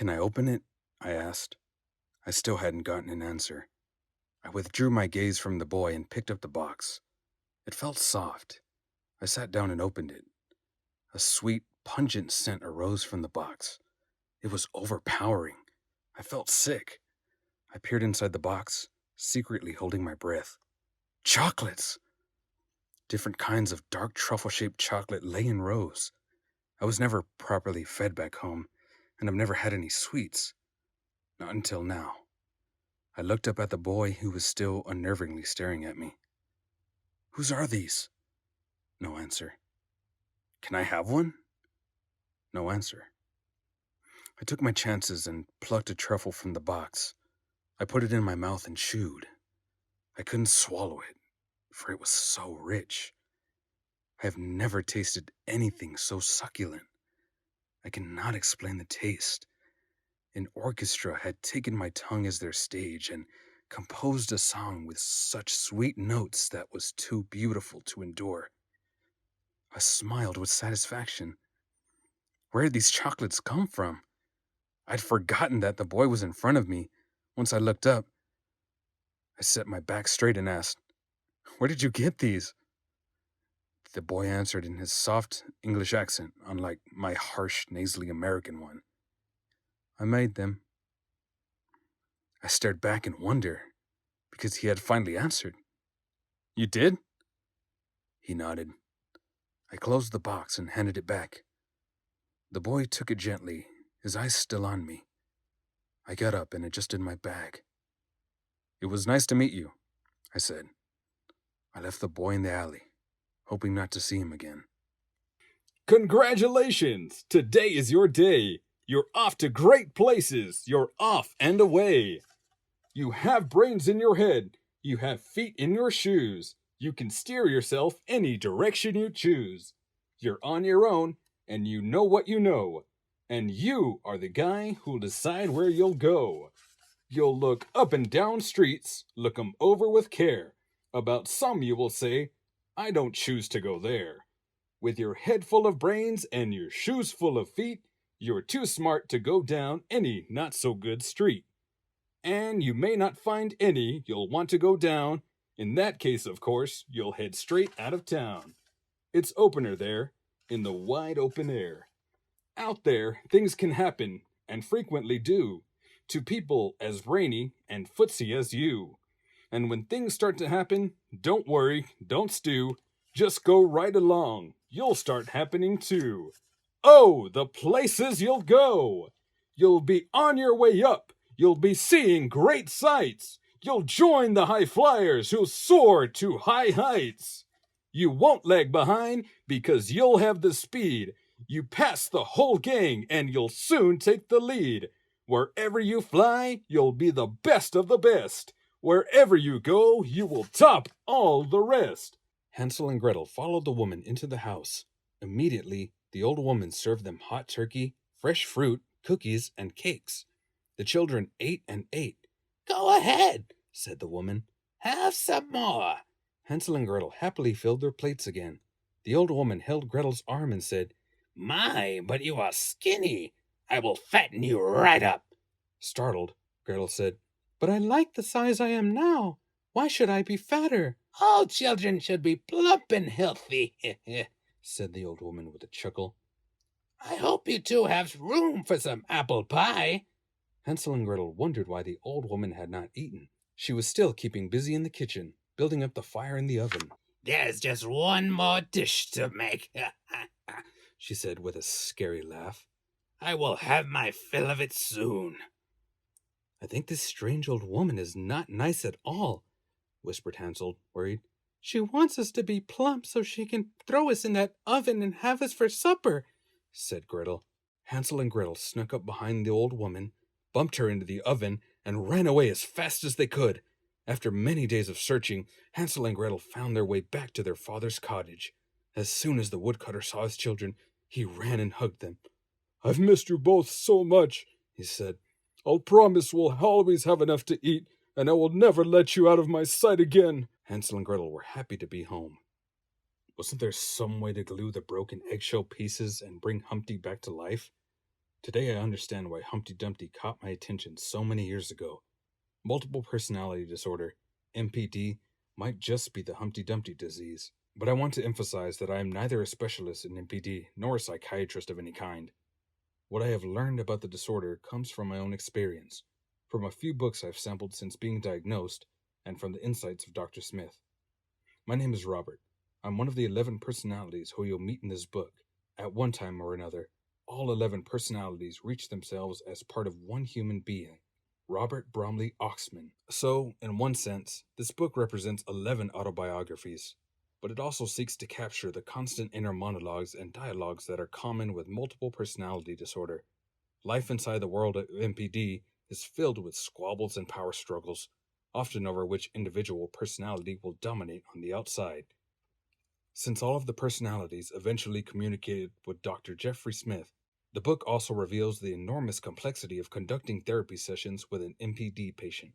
"Can I open it?" I asked. I still hadn't gotten an answer. I withdrew my gaze from the boy and picked up the box. It felt soft. I sat down and opened it. A sweet, pungent scent arose from the box. It was overpowering. I felt sick. I peered inside the box, secretly holding my breath. Chocolates! Different kinds of dark truffle-shaped chocolate lay in rows. I was never properly fed back home, and I've never had any sweets. Not until now. I looked up at the boy who was still unnervingly staring at me. "Whose are these?" No answer. "Can I have one?" No answer. I took my chances and plucked a truffle from the box. I put it in my mouth and chewed. I couldn't swallow it, for it was so rich. I have never tasted anything so succulent. I cannot explain the taste. An orchestra had taken my tongue as their stage and composed a song with such sweet notes that was too beautiful to endure. I smiled with satisfaction. Where had these chocolates come from? I'd forgotten that the boy was in front of me. Once I looked up, I set my back straight and asked, "Where did you get these?" The boy answered in his soft English accent, unlike my harsh, nasally American one. "I made them." I stared back in wonder, because he had finally answered. "You did?" He nodded. I closed the box and handed it back. The boy took it gently, his eyes still on me. I got up and adjusted my bag. "It was nice to meet you," I said. I left the boy in the alley, hoping not to see him again. Congratulations! Today is your day. You're off to great places. You're off and away. You have brains in your head. You have feet in your shoes. You can steer yourself any direction you choose. You're on your own, and you know what you know. And you are the guy who'll decide where you'll go. You'll look up and down streets, look 'em over with care. About some you will say, I don't choose to go there. With your head full of brains and your shoes full of feet, you're too smart to go down any not-so-good street. And you may not find any you'll want to go down. In that case, of course, you'll head straight out of town. It's opener there, in the wide open air. Out there, things can happen, and frequently do, to people as brainy and footsy as you. And when things start to happen, don't worry, don't stew, just go right along. You'll start happening too. Oh, the places you'll go! You'll be on your way up. You'll be seeing great sights. You'll join the high flyers who soar to high heights. You won't lag behind because you'll have the speed. You pass the whole gang and you'll soon take the lead. Wherever you fly, you'll be the best of the best. Wherever you go, you will top all the rest. Hansel and Gretel followed the woman into the house. Immediately, the old woman served them hot turkey, fresh fruit, cookies, and cakes. The children ate and ate. "Go ahead," said the woman. "have some more." Hansel and Gretel happily filled their plates again. The old woman held Gretel's arm and said, "My, but you are skinny. I will fatten you right up." Startled, Gretel said, "But I like the size I am now. Why should I be fatter?" "All children should be plump and healthy," said the old woman with a chuckle. "I hope you two have room for some apple pie." Hansel and Gretel wondered why the old woman had not eaten. She was still keeping busy in the kitchen, building up the fire in the oven. "There's just one more dish to make," she said with a scary laugh. "I will have my fill of it soon." "I think this strange old woman is not nice at all," whispered Hansel, worried. "She wants us to be plump so she can throw us in that oven and have us for supper," said Gretel. Hansel and Gretel snuck up behind the old woman, bumped her into the oven, and ran away as fast as they could. After many days of searching, Hansel and Gretel found their way back to their father's cottage. As soon as the woodcutter saw his children, he ran and hugged them. "I've missed you both so much," he said. "I'll promise we'll always have enough to eat, and I will never let you out of my sight again." Hansel and Gretel were happy to be home. Wasn't there some way to glue the broken eggshell pieces and bring Humpty back to life? Today I understand why Humpty Dumpty caught my attention so many years ago. Multiple personality disorder, MPD, might just be the Humpty Dumpty disease. But I want to emphasize that I am neither a specialist in MPD nor a psychiatrist of any kind. What I have learned about the disorder comes from my own experience, from a few books I've sampled since being diagnosed, and from the insights of Dr. Smith. My name is Robert. I'm one of the 11 personalities who you'll meet in this book. At one time or another, all 11 personalities reach themselves as part of one human being, Robert Bromley Oxman. So, in one sense, this book represents 11 autobiographies, but it also seeks to capture the constant inner monologues and dialogues that are common with multiple personality disorder. Life inside the world of MPD is filled with squabbles and power struggles, often over which individual personality will dominate on the outside. Since all of the personalities eventually communicated with Dr. Jeffrey Smith, the book also reveals the enormous complexity of conducting therapy sessions with an MPD patient.